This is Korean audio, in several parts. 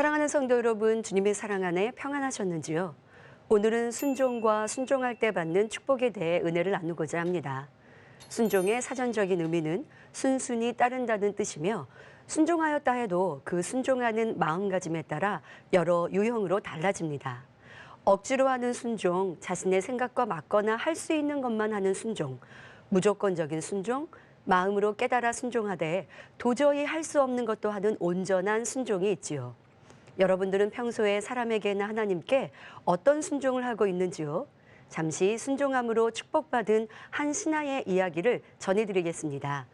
사랑하는 성도 여러분, 주님의 사랑 안에 평안하셨는지요? 오늘은 순종과 순종할 때 받는 축복에 대해 은혜를 나누고자 합니다. 순종의 사전적인 의미는 순순히 따른다는 뜻이며 순종하였다 해도 그 순종하는 마음가짐에 따라 여러 유형으로 달라집니다. 억지로 하는 순종, 자신의 생각과 맞거나 할 수 있는 것만 하는 순종, 무조건적인 순종, 마음으로 깨달아 순종하되 도저히 할 수 없는 것도 하는 온전한 순종이 있지요. 여러분들은 평소에 사람에게나 하나님께 어떤 순종을 하고 있는지요? 잠시 순종함으로 축복받은 한 신하의 이야기를 전해드리겠습니다.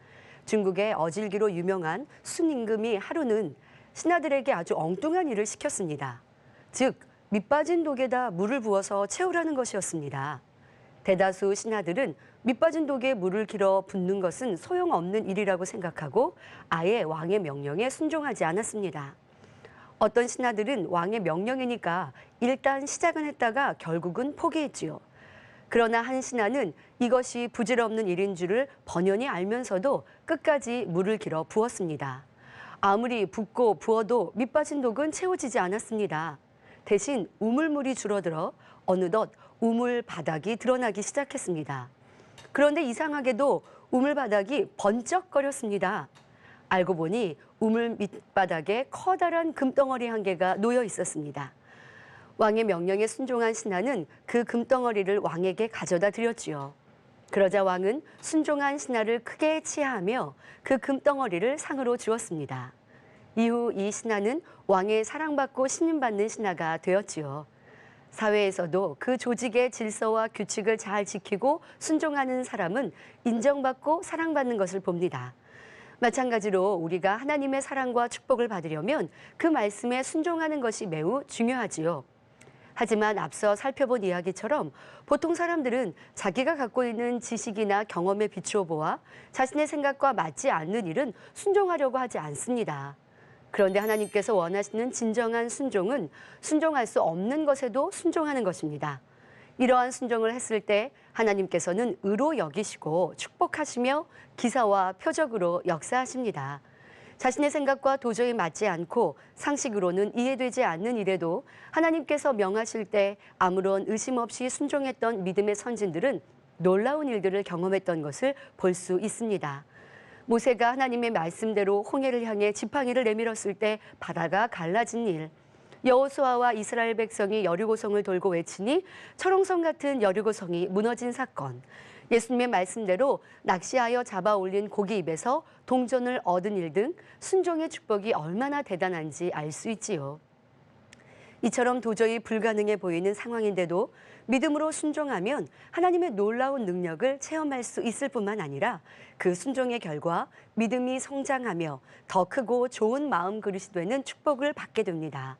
중국의 어질기로 유명한 순임금이 하루는 신하들에게 아주 엉뚱한 일을 시켰습니다. 즉, 밑빠진 독에다 물을 부어서 채우라는 것이었습니다. 대다수 신하들은 밑빠진 독에 물을 길어 붓는 것은 소용없는 일이라고 생각하고 아예 왕의 명령에 순종하지 않았습니다. 어떤 신하들은 왕의 명령이니까 일단 시작은 했다가 결국은 포기했지요. 그러나 한 신하는 이것이 부질없는 일인 줄을 번연히 알면서도 끝까지 물을 길어 부었습니다. 아무리 붓고 부어도 밑빠진 독은 채워지지 않았습니다. 대신 우물물이 줄어들어 어느덧 우물 바닥이 드러나기 시작했습니다. 그런데 이상하게도 우물 바닥이 번쩍거렸습니다. 알고 보니 우물 밑바닥에 커다란 금덩어리 한 개가 놓여 있었습니다. 왕의 명령에 순종한 신하는 그 금덩어리를 왕에게 가져다 드렸지요. 그러자 왕은 순종한 신하를 크게 치하하며 그 금덩어리를 상으로 주었습니다. 이후 이 신하는 왕의 사랑받고 신임받는 신하가 되었지요. 사회에서도 그 조직의 질서와 규칙을 잘 지키고 순종하는 사람은 인정받고 사랑받는 것을 봅니다. 마찬가지로 우리가 하나님의 사랑과 축복을 받으려면 그 말씀에 순종하는 것이 매우 중요하지요. 하지만 앞서 살펴본 이야기처럼 보통 사람들은 자기가 갖고 있는 지식이나 경험에 비추어 보아 자신의 생각과 맞지 않는 일은 순종하려고 하지 않습니다. 그런데 하나님께서 원하시는 진정한 순종은 순종할 수 없는 것에도 순종하는 것입니다. 이러한 순종을 했을 때 하나님께서는 의로 여기시고 축복하시며 기사와 표적으로 역사하십니다. 자신의 생각과 도저히 맞지 않고 상식으로는 이해되지 않는 일에도 하나님께서 명하실 때 아무런 의심 없이 순종했던 믿음의 선진들은 놀라운 일들을 경험했던 것을 볼 수 있습니다. 모세가 하나님의 말씀대로 홍해를 향해 지팡이를 내밀었을 때 바다가 갈라진 일, 여호수아와 이스라엘 백성이 여리고성을 돌고 외치니 철옹성 같은 여리고성이 무너진 사건, 예수님의 말씀대로 낚시하여 잡아 올린 고기 입에서 동전을 얻은 일 등 순종의 축복이 얼마나 대단한지 알 수 있지요. 이처럼 도저히 불가능해 보이는 상황인데도 믿음으로 순종하면 하나님의 놀라운 능력을 체험할 수 있을 뿐만 아니라 그 순종의 결과 믿음이 성장하며 더 크고 좋은 마음 그릇이 되는 축복을 받게 됩니다.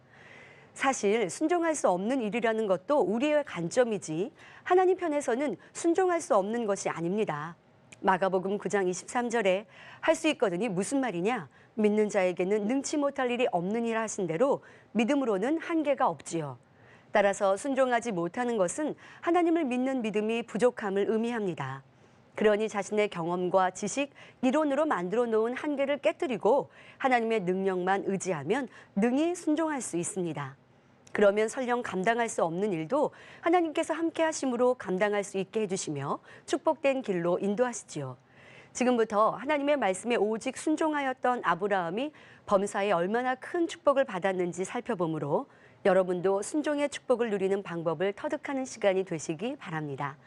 사실 순종할 수 없는 일이라는 것도 우리의 관점이지 하나님 편에서는 순종할 수 없는 것이 아닙니다. 마가복음 9장 23절에 할 수 있거든이 무슨 말이냐? 믿는 자에게는 능치 못할 일이 없느니라 하신 대로 믿음으로는 한계가 없지요. 따라서 순종하지 못하는 것은 하나님을 믿는 믿음이 부족함을 의미합니다. 그러니 자신의 경험과 지식, 이론으로 만들어 놓은 한계를 깨뜨리고 하나님의 능력만 의지하면 능히 순종할 수 있습니다. 그러면 설령 감당할 수 없는 일도 하나님께서 함께 하심으로 감당할 수 있게 해주시며 축복된 길로 인도하시지요. 지금부터 하나님의 말씀에 오직 순종하였던 아브라함이 범사에 얼마나 큰 축복을 받았는지 살펴보므로 여러분도 순종의 축복을 누리는 방법을 터득하는 시간이 되시기 바랍니다.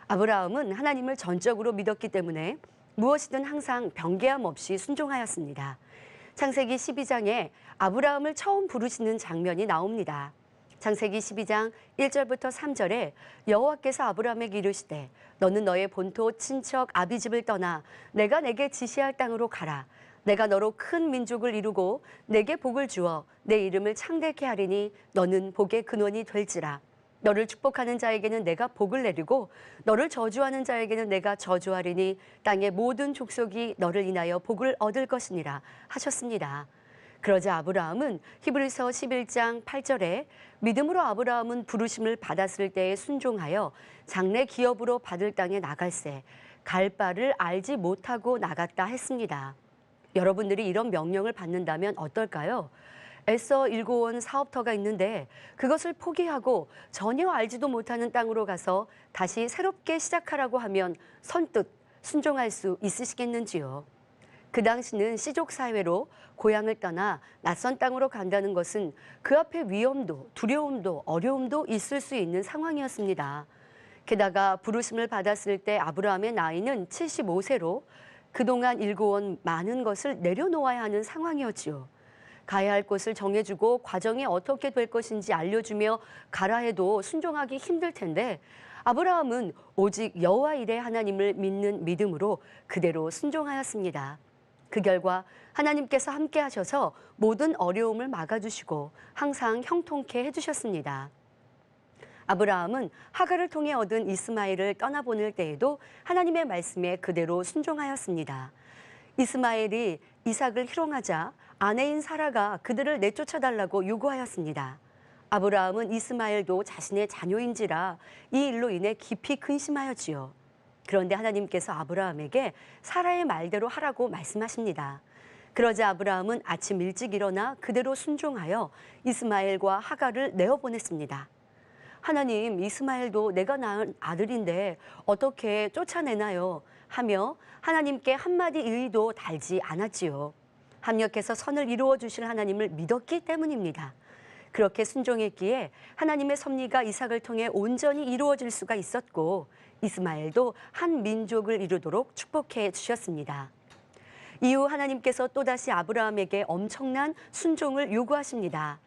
아브라함은 하나님을 전적으로 믿었기 때문에 무엇이든 항상 변개함 없이 순종하였습니다. 창세기 12장에 아브라함을 처음 부르시는 장면이 나옵니다. 창세기 12장 1절부터 3절에 여호와께서 아브라함에게 이르시되 너는 너의 본토 친척 아비집을 떠나 내가 내게 지시할 땅으로 가라. 내가 너로 큰 민족을 이루고 내게 복을 주어 내 이름을 창대케 하리니 너는 복의 근원이 될지라. 너를 축복하는 자에게는 내가 복을 내리고 너를 저주하는 자에게는 내가 저주하리니 땅의 모든 족속이 너를 인하여 복을 얻을 것이니라 하셨습니다. 그러자 아브라함은 히브리서 11장 8절에 믿음으로 아브라함은 부르심을 받았을 때에 순종하여 장래 기업으로 받을 땅에 나갈새 갈 바를 알지 못하고 나갔다 했습니다. 여러분들이 이런 명령을 받는다면 어떨까요? 애써 일궈온 사업터가 있는데 그것을 포기하고 전혀 알지도 못하는 땅으로 가서 다시 새롭게 시작하라고 하면 선뜻 순종할 수 있으시겠는지요? 그 당시는 시족 사회로 고향을 떠나 낯선 땅으로 간다는 것은 그 앞에 위험도 두려움도 어려움도 있을 수 있는 상황이었습니다. 게다가 부르심을 받았을 때 아브라함의 나이는 75세로 그동안 일궈온 많은 것을 내려놓아야 하는 상황이었지요. 가야 할 곳을 정해주고 과정이 어떻게 될 것인지 알려주며 가라 해도 순종하기 힘들 텐데 아브라함은 오직 여호와 이레 하나님을 믿는 믿음으로 그대로 순종하였습니다. 그 결과 하나님께서 함께 하셔서 모든 어려움을 막아주시고 항상 형통케 해주셨습니다. 아브라함은 하갈을 통해 얻은 이스마엘을 떠나보낼 때에도 하나님의 말씀에 그대로 순종하였습니다. 이스마엘이 이삭을 희롱하자 아내인 사라가 그들을 내쫓아달라고 요구하였습니다. 아브라함은 이스마엘도 자신의 자녀인지라 이 일로 인해 깊이 근심하였지요. 그런데 하나님께서 아브라함에게 사라의 말대로 하라고 말씀하십니다. 그러자 아브라함은 아침 일찍 일어나 그대로 순종하여 이스마엘과 하갈을 내어보냈습니다. 하나님, 이스마엘도 내가 낳은 아들인데 어떻게 쫓아내나요? 하며 하나님께 한마디 의의도 달지 않았지요. 합력해서 선을 이루어 주실 하나님을 믿었기 때문입니다. 그렇게 순종했기에 하나님의 섭리가 이삭을 통해 온전히 이루어질 수가 있었고 이스마엘도 한 민족을 이루도록 축복해 주셨습니다. 이후 하나님께서 또다시 아브라함에게 엄청난 순종을 요구하십니다.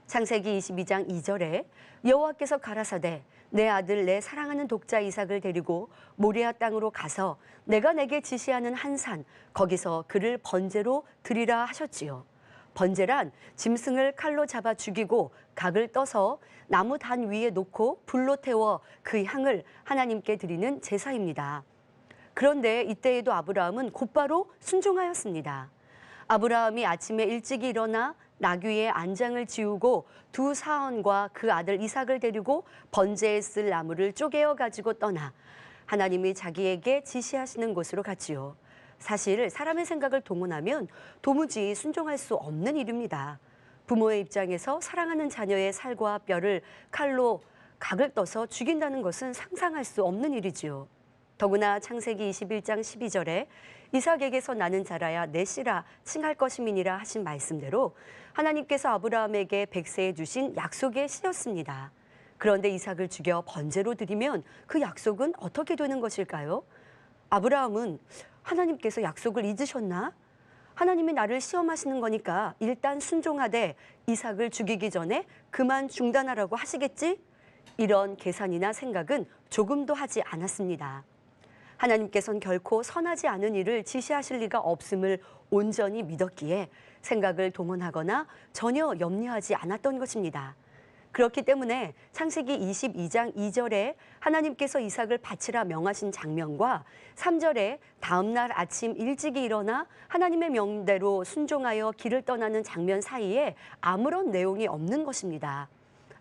창세기 22장 2절에 여호와께서 가라사대 내 아들 내 사랑하는 독자 이삭을 데리고 모리아 땅으로 가서 내가 내게 지시하는 한 산 거기서 그를 번제로 드리라 하셨지요. 번제란 짐승을 칼로 잡아 죽이고 각을 떠서 나무 단 위에 놓고 불로 태워 그 향을 하나님께 드리는 제사입니다. 그런데 이때에도 아브라함은 곧바로 순종하였습니다. 아브라함이 아침에 일찍 일어나 나귀의 안장을 지우고 두 사원과 그 아들 이삭을 데리고 번제에 쓸 나무를 쪼개어 가지고 떠나 하나님이 자기에게 지시하시는 곳으로 갔지요. 사실 사람의 생각을 동원하면 도무지 순종할 수 없는 일입니다. 부모의 입장에서 사랑하는 자녀의 살과 뼈를 칼로 각을 떠서 죽인다는 것은 상상할 수 없는 일이지요. 더구나 창세기 21장 12절에 이삭에게서 나는 자라야 내 씨라 칭할 것임이니라 하신 말씀대로 하나님께서 아브라함에게 백세해 주신 약속의 씨였습니다. 그런데 이삭을 죽여 번제로 드리면 그 약속은 어떻게 되는 것일까요? 아브라함은 하나님께서 약속을 잊으셨나? 하나님이 나를 시험하시는 거니까 일단 순종하되 이삭을 죽이기 전에 그만 중단하라고 하시겠지? 이런 계산이나 생각은 조금도 하지 않았습니다. 하나님께서는 결코 선하지 않은 일을 지시하실 리가 없음을 온전히 믿었기에 생각을 동원하거나 전혀 염려하지 않았던 것입니다. 그렇기 때문에 창세기 22장 2절에 하나님께서 이삭을 바치라 명하신 장면과 3절에 다음 날 아침 일찍이 일어나 하나님의 명대로 순종하여 길을 떠나는 장면 사이에 아무런 내용이 없는 것입니다.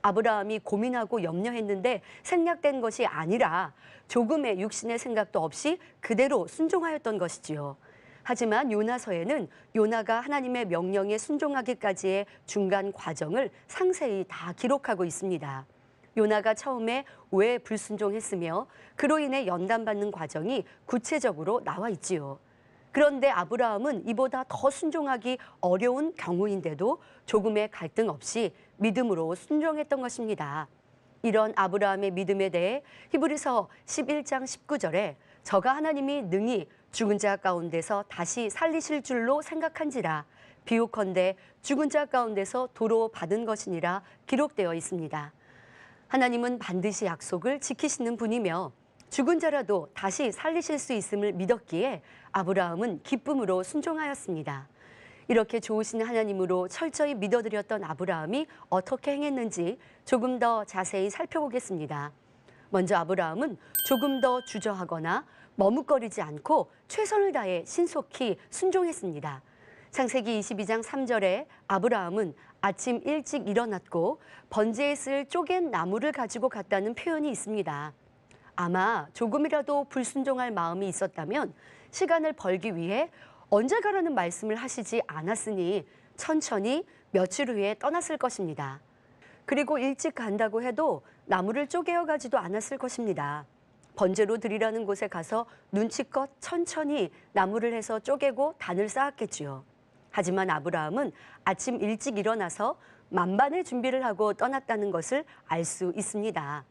아브라함이 고민하고 염려했는데 생략된 것이 아니라 조금의 육신의 생각도 없이 그대로 순종하였던 것이지요. 하지만 요나서에는 요나가 하나님의 명령에 순종하기까지의 중간 과정을 상세히 다 기록하고 있습니다. 요나가 처음에 왜 불순종했으며 그로 인해 연단받는 과정이 구체적으로 나와 있지요. 그런데 아브라함은 이보다 더 순종하기 어려운 경우인데도 조금의 갈등 없이 믿음으로 순종했던 것입니다. 이런 아브라함의 믿음에 대해 히브리서 11장 19절에 저가 하나님이 능히 죽은 자 가운데서 다시 살리실 줄로 생각한지라 비옥컨대 죽은 자 가운데서 도로 받은 것이니라 기록되어 있습니다. 하나님은 반드시 약속을 지키시는 분이며 죽은 자라도 다시 살리실 수 있음을 믿었기에 아브라함은 기쁨으로 순종하였습니다. 이렇게 좋으신 하나님으로 철저히 믿어드렸던 아브라함이 어떻게 행했는지 조금 더 자세히 살펴보겠습니다. 먼저 아브라함은 조금 더 주저하거나 머뭇거리지 않고 최선을 다해 신속히 순종했습니다. 창세기 22장 3절에 아브라함은 아침 일찍 일어났고 번제에 쓸 쪼갠 나무를 가지고 갔다는 표현이 있습니다. 아마 조금이라도 불순종할 마음이 있었다면 시간을 벌기 위해 언제 가라는 말씀을 하시지 않았으니 천천히 며칠 후에 떠났을 것입니다. 그리고 일찍 간다고 해도 나무를 쪼개어 가지도 않았을 것입니다. 번제로 드리라는 곳에 가서 눈치껏 천천히 나무를 해서 쪼개고 단을 쌓았겠지요. 하지만 아브라함은 아침 일찍 일어나서 만반의 준비를 하고 떠났다는 것을 알 수 있습니다.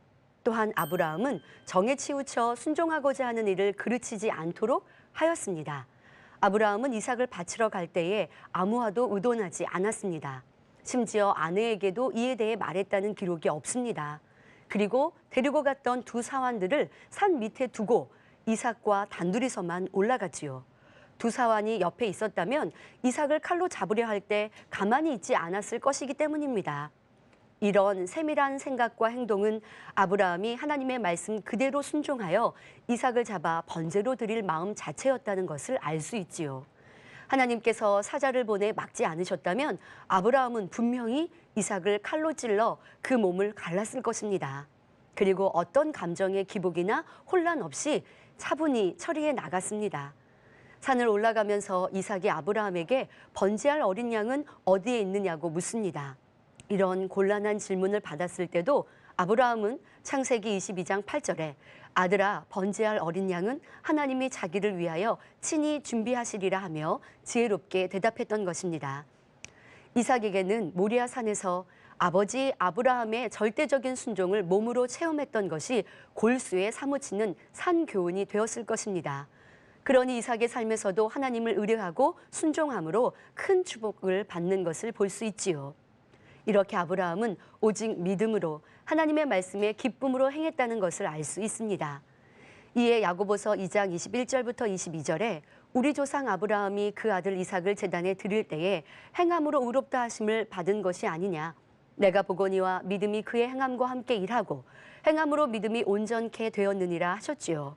또한 아브라함은 정에 치우쳐 순종하고자 하는 일을 그르치지 않도록 하였습니다. 아브라함은 이삭을 바치러 갈 때에 아무와도 의논하지 않았습니다. 심지어 아내에게도 이에 대해 말했다는 기록이 없습니다. 그리고 데리고 갔던 두 사환들을 산 밑에 두고 이삭과 단둘이서만 올라갔지요. 두 사환이 옆에 있었다면 이삭을 칼로 잡으려 할 때 가만히 있지 않았을 것이기 때문입니다. 이런 세밀한 생각과 행동은 아브라함이 하나님의 말씀 그대로 순종하여 이삭을 잡아 번제로 드릴 마음 자체였다는 것을 알 수 있지요. 하나님께서 사자를 보내 막지 않으셨다면 아브라함은 분명히 이삭을 칼로 찔러 그 몸을 갈랐을 것입니다. 그리고 어떤 감정의 기복이나 혼란 없이 차분히 처리해 나갔습니다. 산을 올라가면서 이삭이 아브라함에게 번제할 어린 양은 어디에 있느냐고 묻습니다. 이런 곤란한 질문을 받았을 때도 아브라함은 창세기 22장 8절에 아들아 번제할 어린 양은 하나님이 자기를 위하여 친히 준비하시리라 하며 지혜롭게 대답했던 것입니다. 이삭에게는 모리아 산에서 아버지 아브라함의 절대적인 순종을 몸으로 체험했던 것이 골수에 사무치는 산 교훈이 되었을 것입니다. 그러니 이삭의 삶에서도 하나님을 의뢰하고 순종함으로 큰 축복을 받는 것을 볼 수 있지요. 이렇게 아브라함은 오직 믿음으로 하나님의 말씀에 기쁨으로 행했다는 것을 알 수 있습니다. 이에 야고보서 2장 21절부터 22절에 우리 조상 아브라함이 그 아들 이삭을 제단에 드릴 때에 행함으로 의롭다 하심을 받은 것이 아니냐. 내가 보거니와 믿음이 그의 행함과 함께 일하고 행함으로 믿음이 온전케 되었느니라 하셨지요.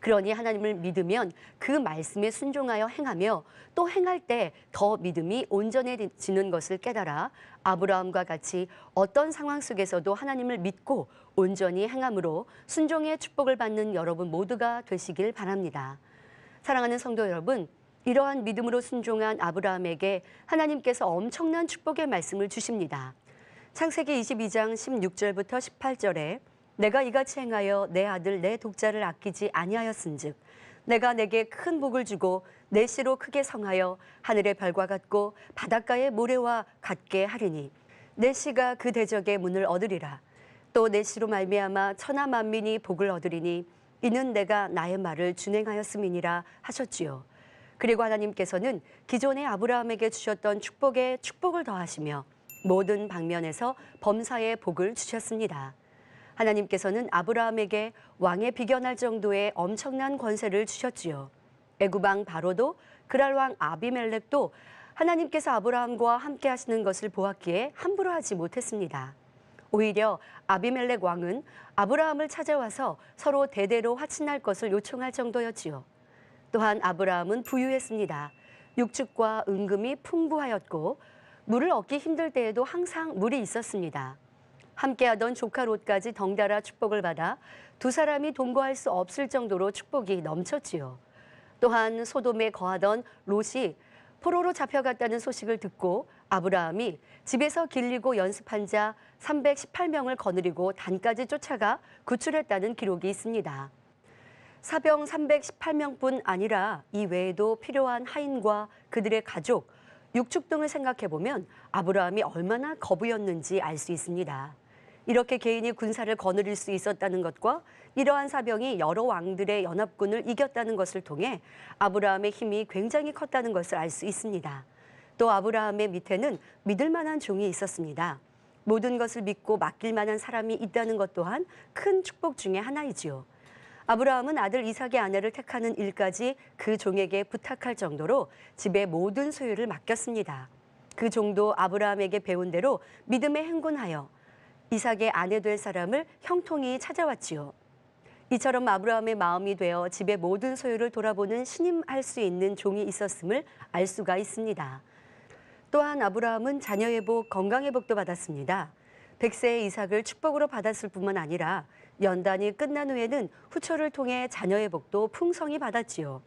그러니 하나님을 믿으면 그 말씀에 순종하여 행하며 또 행할 때 더 믿음이 온전해지는 것을 깨달아 아브라함과 같이 어떤 상황 속에서도 하나님을 믿고 온전히 행함으로 순종의 축복을 받는 여러분 모두가 되시길 바랍니다. 사랑하는 성도 여러분, 이러한 믿음으로 순종한 아브라함에게 하나님께서 엄청난 축복의 말씀을 주십니다. 창세기 22장 16절부터 18절에 내가 이같이 행하여 내 아들 내 독자를 아끼지 아니하였은즉 내가 내게 큰 복을 주고 내 씨로 크게 성하여 하늘의 별과 같고 바닷가의 모래와 같게 하리니 내 씨가 그 대적의 문을 얻으리라. 또 내 씨로 말미암아 천하 만민이 복을 얻으리니 이는 내가 나의 말을 준행하였음이니라 하셨지요. 그리고 하나님께서는 기존에 아브라함에게 주셨던 축복에 축복을 더하시며 모든 방면에서 범사의 복을 주셨습니다. 하나님께서는 아브라함에게 왕에 비견할 정도의 엄청난 권세를 주셨지요. 애굽왕 바로도 그랄 왕 아비멜렉도 하나님께서 아브라함과 함께 하시는 것을 보았기에 함부로 하지 못했습니다. 오히려 아비멜렉 왕은 아브라함을 찾아와서 서로 대대로 화친할 것을 요청할 정도였지요. 또한 아브라함은 부유했습니다. 육축과 은금이 풍부하였고 물을 얻기 힘들 때에도 항상 물이 있었습니다. 함께하던 조카 롯까지 덩달아 축복을 받아 두 사람이 동거할 수 없을 정도로 축복이 넘쳤지요. 또한 소돔에 거하던 롯이 포로로 잡혀갔다는 소식을 듣고 아브라함이 집에서 길리고 연습한 자 318명을 거느리고 단까지 쫓아가 구출했다는 기록이 있습니다. 사병 318명뿐 아니라 이 외에도 필요한 하인과 그들의 가족, 육축 등을 생각해보면 아브라함이 얼마나 거부였는지 알 수 있습니다. 이렇게 개인이 군사를 거느릴 수 있었다는 것과 이러한 사병이 여러 왕들의 연합군을 이겼다는 것을 통해 아브라함의 힘이 굉장히 컸다는 것을 알 수 있습니다. 또 아브라함의 밑에는 믿을 만한 종이 있었습니다. 모든 것을 믿고 맡길 만한 사람이 있다는 것 또한 큰 축복 중에 하나이지요. 아브라함은 아들 이삭의 아내를 택하는 일까지 그 종에게 부탁할 정도로 집의 모든 소유를 맡겼습니다. 그 종도 아브라함에게 배운 대로 믿음에 행군하여 이삭의 아내 될 사람을 형통히 찾아왔지요. 이처럼 아브라함의 마음이 되어 집의 모든 소유를 돌아보는 신임할 수 있는 종이 있었음을 알 수가 있습니다. 또한 아브라함은 자녀의 복, 건강의 복도 받았습니다. 100세의 이삭을 축복으로 받았을 뿐만 아니라 연단이 끝난 후에는 후초를 통해 자녀의 복도 풍성히 받았지요.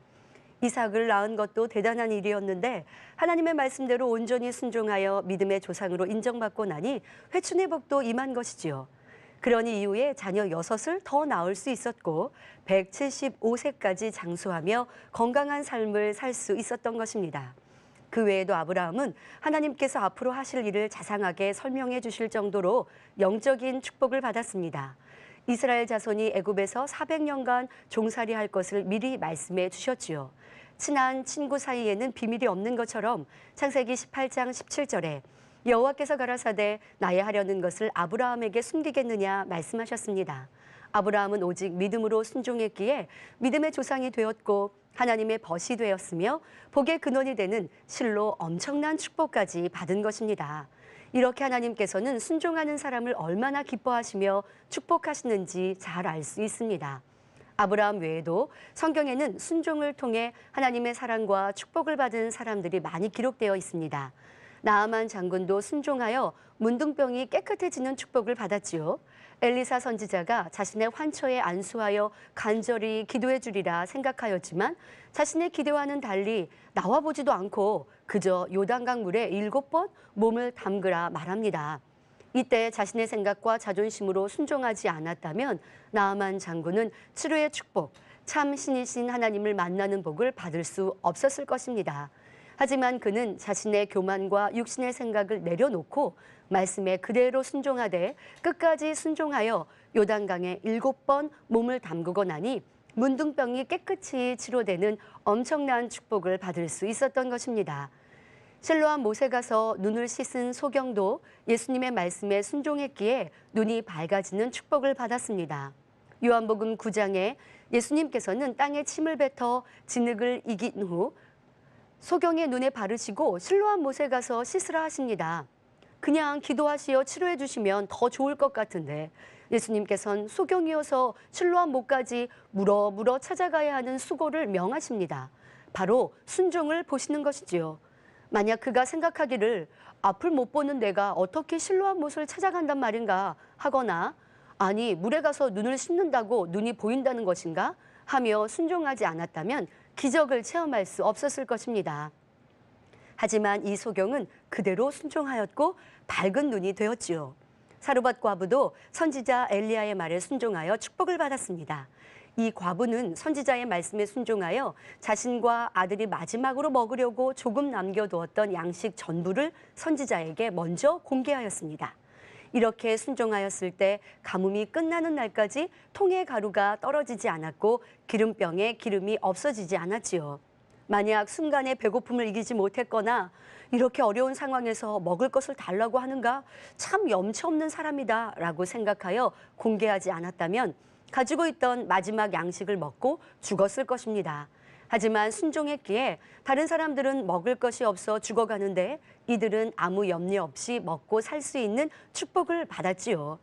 이삭을 낳은 것도 대단한 일이었는데 하나님의 말씀대로 온전히 순종하여 믿음의 조상으로 인정받고 나니 회춘의 복도 임한 것이지요. 그러니 이후에 자녀 6을 더 낳을 수 있었고 175세까지 장수하며 건강한 삶을 살 수 있었던 것입니다. 그 외에도 아브라함은 하나님께서 앞으로 하실 일을 자상하게 설명해 주실 정도로 영적인 축복을 받았습니다. 이스라엘 자손이 애굽에서 400년간 종살이할 것을 미리 말씀해 주셨지요. 친한 친구 사이에는 비밀이 없는 것처럼 창세기 18장 17절에 여호와께서 가라사대 나의 하려는 것을 아브라함에게 숨기겠느냐 말씀하셨습니다. 아브라함은 오직 믿음으로 순종했기에 믿음의 조상이 되었고 하나님의 벗이 되었으며 복의 근원이 되는 실로 엄청난 축복까지 받은 것입니다. 이렇게 하나님께서는 순종하는 사람을 얼마나 기뻐하시며 축복하시는지 잘 알 수 있습니다. 아브라함 외에도 성경에는 순종을 통해 하나님의 사랑과 축복을 받은 사람들이 많이 기록되어 있습니다. 나아만 장군도 순종하여 문둥병이 깨끗해지는 축복을 받았지요. 엘리사 선지자가 자신의 환처에 안수하여 간절히 기도해 주리라 생각하였지만 자신의 기도와는 달리 나와보지도 않고 그저 요단강 물에 7번 몸을 담그라 말합니다. 이때 자신의 생각과 자존심으로 순종하지 않았다면 나아만 장군은 치료의 축복, 참 신이신 하나님을 만나는 복을 받을 수 없었을 것입니다. 하지만 그는 자신의 교만과 육신의 생각을 내려놓고 말씀에 그대로 순종하되 끝까지 순종하여 요단강에 7번 몸을 담그고 나니 문둥병이 깨끗이 치료되는 엄청난 축복을 받을 수 있었던 것입니다. 실로암 못에 가서 눈을 씻은 소경도 예수님의 말씀에 순종했기에 눈이 밝아지는 축복을 받았습니다. 요한복음 9장에 예수님께서는 땅에 침을 뱉어 진흙을 이긴 후 소경의 눈에 바르시고 실로암 못에 가서 씻으라 하십니다. 그냥 기도하시어 치료해 주시면 더 좋을 것 같은데 예수님께서는 소경이어서 실로암 못까지 물어 찾아가야 하는 수고를 명하십니다. 바로 순종을 보시는 것이지요. 만약 그가 생각하기를 앞을 못 보는 내가 어떻게 실로암 못을 찾아간단 말인가 하거나 아니 물에 가서 눈을 씻는다고 눈이 보인다는 것인가 하며 순종하지 않았다면 기적을 체험할 수 없었을 것입니다. 하지만 이 소경은 그대로 순종하였고 밝은 눈이 되었지요. 사르밧 과부도 선지자 엘리야의 말에 순종하여 축복을 받았습니다. 이 과부는 선지자의 말씀에 순종하여 자신과 아들이 마지막으로 먹으려고 조금 남겨두었던 양식 전부를 선지자에게 먼저 공개하였습니다. 이렇게 순종하였을 때 가뭄이 끝나는 날까지 통의 가루가 떨어지지 않았고 기름병에 기름이 없어지지 않았지요. 만약 순간에 배고픔을 이기지 못했거나 이렇게 어려운 상황에서 먹을 것을 달라고 하는가 참 염치 없는 사람이다 라고 생각하여 공개하지 않았다면 가지고 있던 마지막 양식을 먹고 죽었을 것입니다. 하지만 순종했기에 다른 사람들은 먹을 것이 없어 죽어가는데 이들은 아무 염려 없이 먹고 살 수 있는 축복을 받았지요.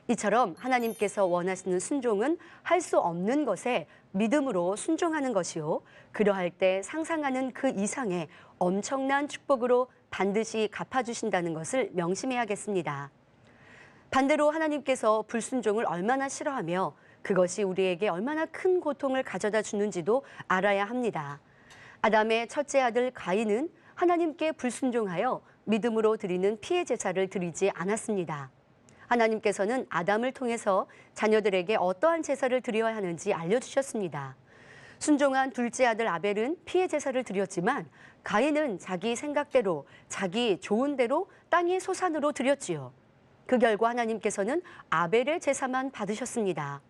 이처럼 하나님께서 원하시는 순종은 할 수 없는 것에 믿음으로 순종하는 것이요. 그러할 때 상상하는 그 이상의 엄청난 축복으로 반드시 갚아주신다는 것을 명심해야겠습니다. 반대로 하나님께서 불순종을 얼마나 싫어하며 그것이 우리에게 얼마나 큰 고통을 가져다 주는지도 알아야 합니다. 아담의 첫째 아들 가인은 하나님께 불순종하여 믿음으로 드리는 피해 제사를 드리지 않았습니다. 하나님께서는 아담을 통해서 자녀들에게 어떠한 제사를 드려야 하는지 알려주셨습니다. 순종한 둘째 아들 아벨은 피해 제사를 드렸지만 가인은 자기 생각대로 자기 좋은 대로 땅의 소산으로 드렸지요. 그 결과 하나님께서는 아벨의 제사만 받으셨습니다.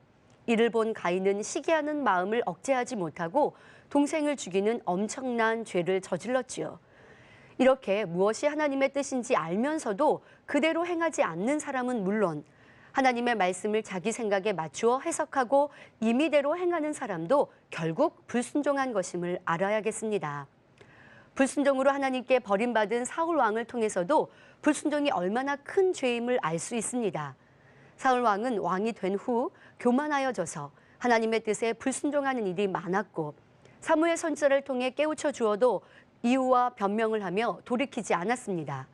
이를 본 가인은 시기하는 마음을 억제하지 못하고 동생을 죽이는 엄청난 죄를 저질렀지요. 이렇게 무엇이 하나님의 뜻인지 알면서도 그대로 행하지 않는 사람은 물론 하나님의 말씀을 자기 생각에 맞추어 해석하고 임의대로 행하는 사람도 결국 불순종한 것임을 알아야겠습니다. 불순종으로 하나님께 버림받은 사울 왕을 통해서도 불순종이 얼마나 큰 죄임을 알 수 있습니다. 사울 왕은 왕이 된 후 교만하여져서 하나님의 뜻에 불순종하는 일이 많았고 사무엘 선지자를 통해 깨우쳐 주어도 이유와 변명을 하며 돌이키지 않았습니다.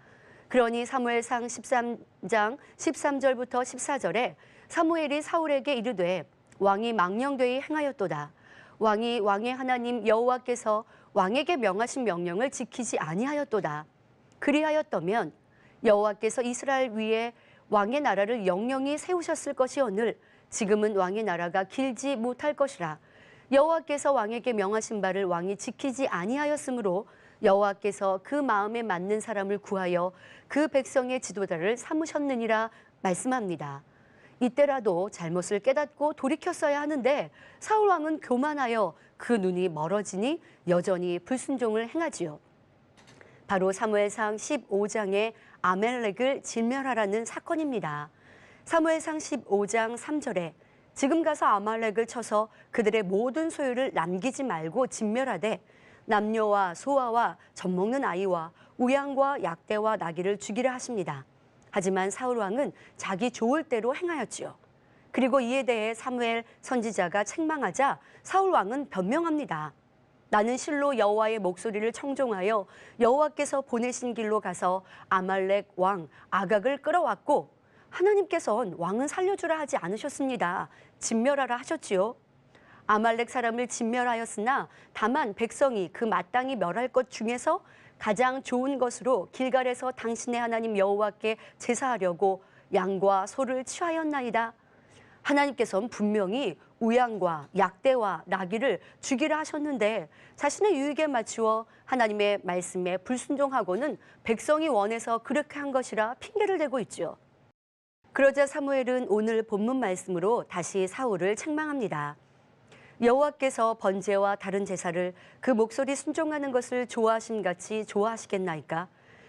그러니 사무엘상 13장 13절부터 14절에 사무엘이 사울에게 이르되 왕이 망령되이 행하였도다. 왕이 왕의 하나님 여호와께서 왕에게 명하신 명령을 지키지 아니하였도다. 그리하였더면 여호와께서 이스라엘 위에 왕의 나라를 영영히 세우셨을 것이오늘 지금은 왕의 나라가 길지 못할 것이라. 여호와께서 왕에게 명하신 바를 왕이 지키지 아니하였으므로 여호와께서 그 마음에 맞는 사람을 구하여 그 백성의 지도자를 삼으셨느니라 말씀합니다. 이때라도 잘못을 깨닫고 돌이켰어야 하는데 사울 왕은 교만하여 그 눈이 멀어지니 여전히 불순종을 행하지요. 바로 사무엘상 15장의 아말렉을 진멸하라는 사건입니다. 사무엘상 15장 3절에 지금 가서 아말렉을 쳐서 그들의 모든 소유를 남기지 말고 진멸하되 남녀와 소아와 젖먹는 아이와 우양과 약대와 나귀를 죽이라 하십니다. 하지만 사울 왕은 자기 좋을 대로 행하였지요. 그리고 이에 대해 사무엘 선지자가 책망하자 사울 왕은 변명합니다. 나는 실로 여호와의 목소리를 청종하여 여호와께서 보내신 길로 가서 아말렉 왕 아각을 끌어왔고 하나님께서는 왕은 살려주라 하지 않으셨습니다. 진멸하라 하셨지요. 아말렉 사람을 진멸하였으나 다만 백성이 그 마땅히 멸할 것 중에서 가장 좋은 것으로 길갈에서 당신의 하나님 여호와께 제사하려고 양과 소를 취하였나이다. 하나님께서는 분명히 우양과 약대와 나귀를 죽이라 하셨는데 자신의 유익에 맞추어 하나님의 말씀에 불순종하고는 백성이 원해서 그렇게 한 것이라 핑계를 대고 있죠. 그러자 사무엘은 오늘 본문 말씀으로 다시 사울을 책망합니다. 여호와께서 번제와 다른 제사를 그 목소리 순종하는 것을 좋아하심같이 좋아하시겠나이까?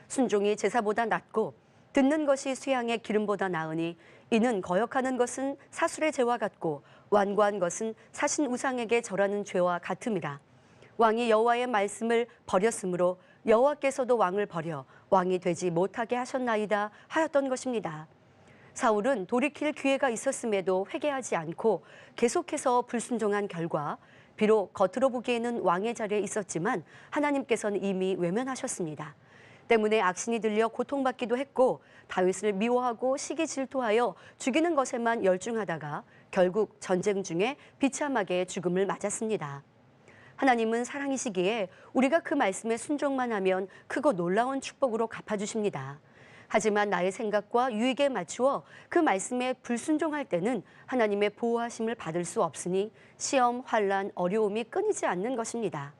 순종이 제사보다 낫고 듣는 것이 수양의 기름보다 나으니 이는 거역하는 것은 사술의 죄와 같고 완고한 것은 사신 우상에게 절하는 죄와 같음이라. 왕이 여호와의 말씀을 버렸으므로 여호와께서도 왕을 버려 왕이 되지 못하게 하셨나이다 하였던 것입니다. 사울은 돌이킬 기회가 있었음에도 회개하지 않고 계속해서 불순종한 결과 비록 겉으로 보기에는 왕의 자리에 있었지만 하나님께서는 이미 외면하셨습니다. 때문에 악신이 들려 고통받기도 했고 다윗을 미워하고 시기 질투하여 죽이는 것에만 열중하다가 결국 전쟁 중에 비참하게 죽음을 맞았습니다. 하나님은 사랑이시기에 우리가 그 말씀에 순종만 하면 크고 놀라운 축복으로 갚아주십니다. 하지만 나의 생각과 유익에 맞추어 그 말씀에 불순종할 때는 하나님의 보호하심을 받을 수 없으니 시험, 환난, 어려움이 끊이지 않는 것입니다.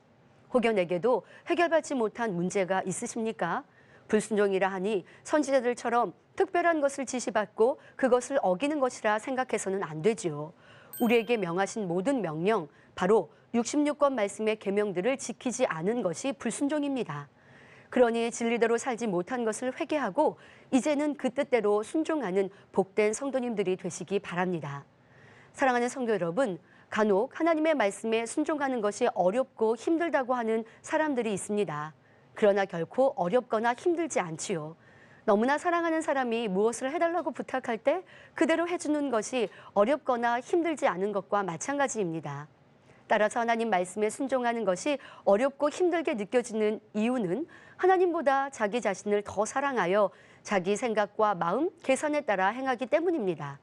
혹여 내게도 해결받지 못한 문제가 있으십니까? 불순종이라 하니 선지자들처럼 특별한 것을 지시받고 그것을 어기는 것이라 생각해서는 안 되지요. 우리에게 명하신 모든 명령, 바로 66권 말씀의 계명들을 지키지 않은 것이 불순종입니다. 그러니 진리대로 살지 못한 것을 회개하고 이제는 그 뜻대로 순종하는 복된 성도님들이 되시기 바랍니다. 사랑하는 성도 여러분, 간혹 하나님의 말씀에 순종하는 것이 어렵고 힘들다고 하는 사람들이 있습니다. 그러나 결코 어렵거나 힘들지 않지요. 너무나 사랑하는 사람이 무엇을 해달라고 부탁할 때 그대로 해주는 것이 어렵거나 힘들지 않은 것과 마찬가지입니다. 따라서 하나님 말씀에 순종하는 것이 어렵고 힘들게 느껴지는 이유는 하나님보다 자기 자신을 더 사랑하여 자기 생각과 마음, 계산에 따라 행하기 때문입니다.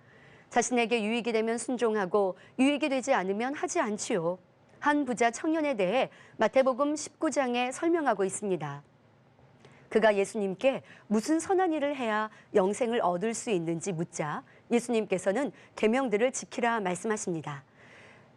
자신에게 유익이 되면 순종하고 유익이 되지 않으면 하지 않지요. 한 부자 청년에 대해 마태복음 19장에 설명하고 있습니다. 그가 예수님께 무슨 선한 일을 해야 영생을 얻을 수 있는지 묻자 예수님께서는 계명들을 지키라 말씀하십니다.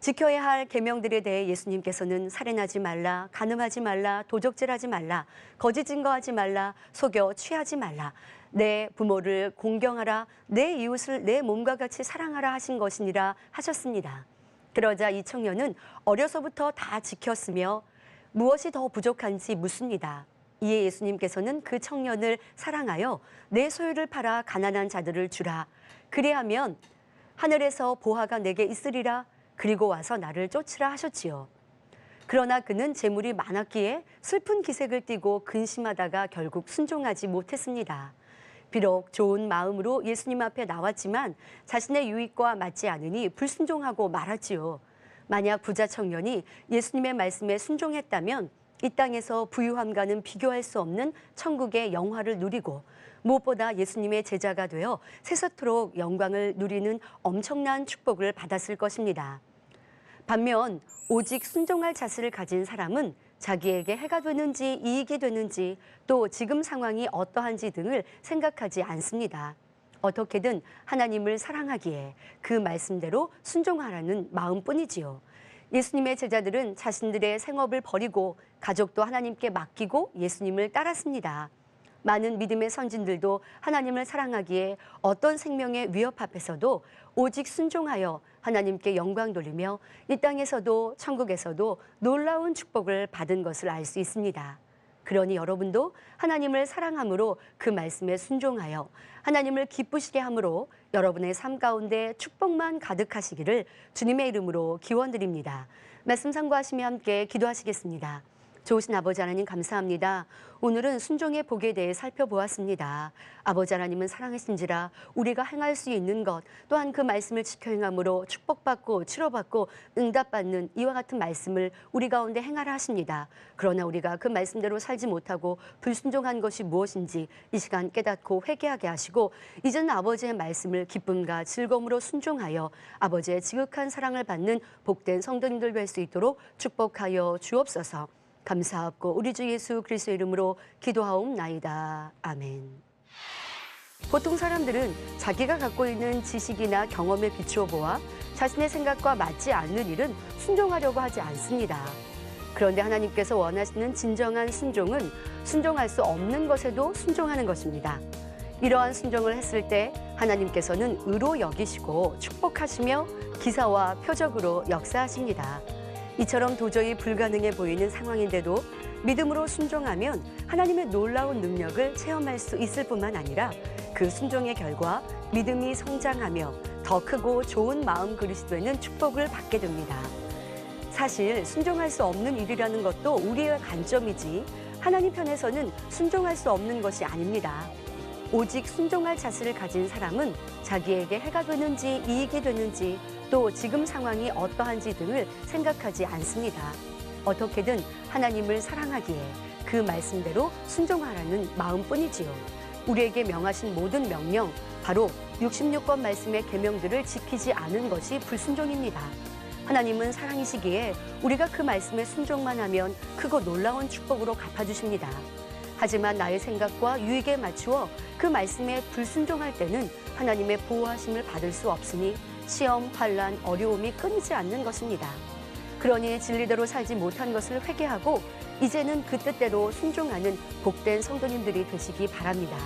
지켜야 할 계명들에 대해 예수님께서는 살인하지 말라, 간음하지 말라, 도적질하지 말라, 거짓 증거하지 말라, 속여 취하지 말라, 내 부모를 공경하라, 내 이웃을 내 몸과 같이 사랑하라 하신 것이니라 하셨습니다. 그러자 이 청년은 어려서부터 다 지켰으며 무엇이 더 부족한지 묻습니다. 이에 예수님께서는 그 청년을 사랑하여 내 소유를 팔아 가난한 자들을 주라. 그리하면 하늘에서 보화가 내게 있으리라. 그리고 와서 나를 쫓으라 하셨지요. 그러나 그는 재물이 많았기에 슬픈 기색을 띠고 근심하다가 결국 순종하지 못했습니다. 비록 좋은 마음으로 예수님 앞에 나왔지만 자신의 유익과 맞지 않으니 불순종하고 말았지요. 만약 부자 청년이 예수님의 말씀에 순종했다면 이 땅에서 부유함과는 비교할 수 없는 천국의 영화를 누리고 무엇보다 예수님의 제자가 되어 세세토록 영광을 누리는 엄청난 축복을 받았을 것입니다. 반면 오직 순종할 자세를 가진 사람은 자기에게 해가 되는지 이익이 되는지 또 지금 상황이 어떠한지 등을 생각하지 않습니다. 어떻게든 하나님을 사랑하기에 그 말씀대로 순종하라는 마음뿐이지요. 예수님의 제자들은 자신들의 생업을 버리고 가족도 하나님께 맡기고 예수님을 따랐습니다. 많은 믿음의 선진들도 하나님을 사랑하기에 어떤 생명의 위협 앞에서도 오직 순종하여 하나님께 영광 돌리며 이 땅에서도 천국에서도 놀라운 축복을 받은 것을 알 수 있습니다. 그러니 여러분도 하나님을 사랑함으로 그 말씀에 순종하여 하나님을 기쁘시게 함으로 여러분의 삶 가운데 축복만 가득하시기를 주님의 이름으로 기원드립니다. 말씀 상고하시며 함께 기도하시겠습니다. 좋으신 아버지 하나님 감사합니다. 오늘은 순종의 복에 대해 살펴보았습니다. 아버지 하나님은 사랑하신지라 우리가 행할 수 있는 것 또한 그 말씀을 지켜 행함으로 축복받고 치료받고 응답받는 이와 같은 말씀을 우리 가운데 행하라 하십니다. 그러나 우리가 그 말씀대로 살지 못하고 불순종한 것이 무엇인지 이 시간 깨닫고 회개하게 하시고 이제는 아버지의 말씀을 기쁨과 즐거움으로 순종하여 아버지의 지극한 사랑을 받는 복된 성도님들 될 수 있도록 축복하여 주옵소서. 감사하옵고 우리 주 예수 그리스도의 이름으로 기도하옵나이다. 아멘. 보통 사람들은 자기가 갖고 있는 지식이나 경험에 비추어 보아 자신의 생각과 맞지 않는 일은 순종하려고 하지 않습니다. 그런데 하나님께서 원하시는 진정한 순종은 순종할 수 없는 것에도 순종하는 것입니다. 이러한 순종을 했을 때 하나님께서는 의로 여기시고 축복하시며 기사와 표적으로 역사하십니다. 이처럼 도저히 불가능해 보이는 상황인데도 믿음으로 순종하면 하나님의 놀라운 능력을 체험할 수 있을 뿐만 아니라 그 순종의 결과 믿음이 성장하며 더 크고 좋은 마음 그릇이 되는 축복을 받게 됩니다. 사실 순종할 수 없는 일이라는 것도 우리의 관점이지 하나님 편에서는 순종할 수 없는 것이 아닙니다. 오직 순종할 자세를 가진 사람은 자기에게 해가 되는지 이익이 되는지 또 지금 상황이 어떠한지 등을 생각하지 않습니다. 어떻게든 하나님을 사랑하기에 그 말씀대로 순종하라는 마음뿐이지요. 우리에게 명하신 모든 명령, 바로 66권 말씀의 계명들을 지키지 않은 것이 불순종입니다. 하나님은 사랑이시기에 우리가 그 말씀에 순종만 하면 크고 놀라운 축복으로 갚아주십니다. 하지만 나의 생각과 유익에 맞추어 그 말씀에 불순종할 때는 하나님의 보호하심을 받을 수 없으니 시험, 환난, 어려움이 끊이지 않는 것입니다. 그러니 진리대로 살지 못한 것을 회개하고 이제는 그 뜻대로 순종하는 복된 성도님들이 되시기 바랍니다.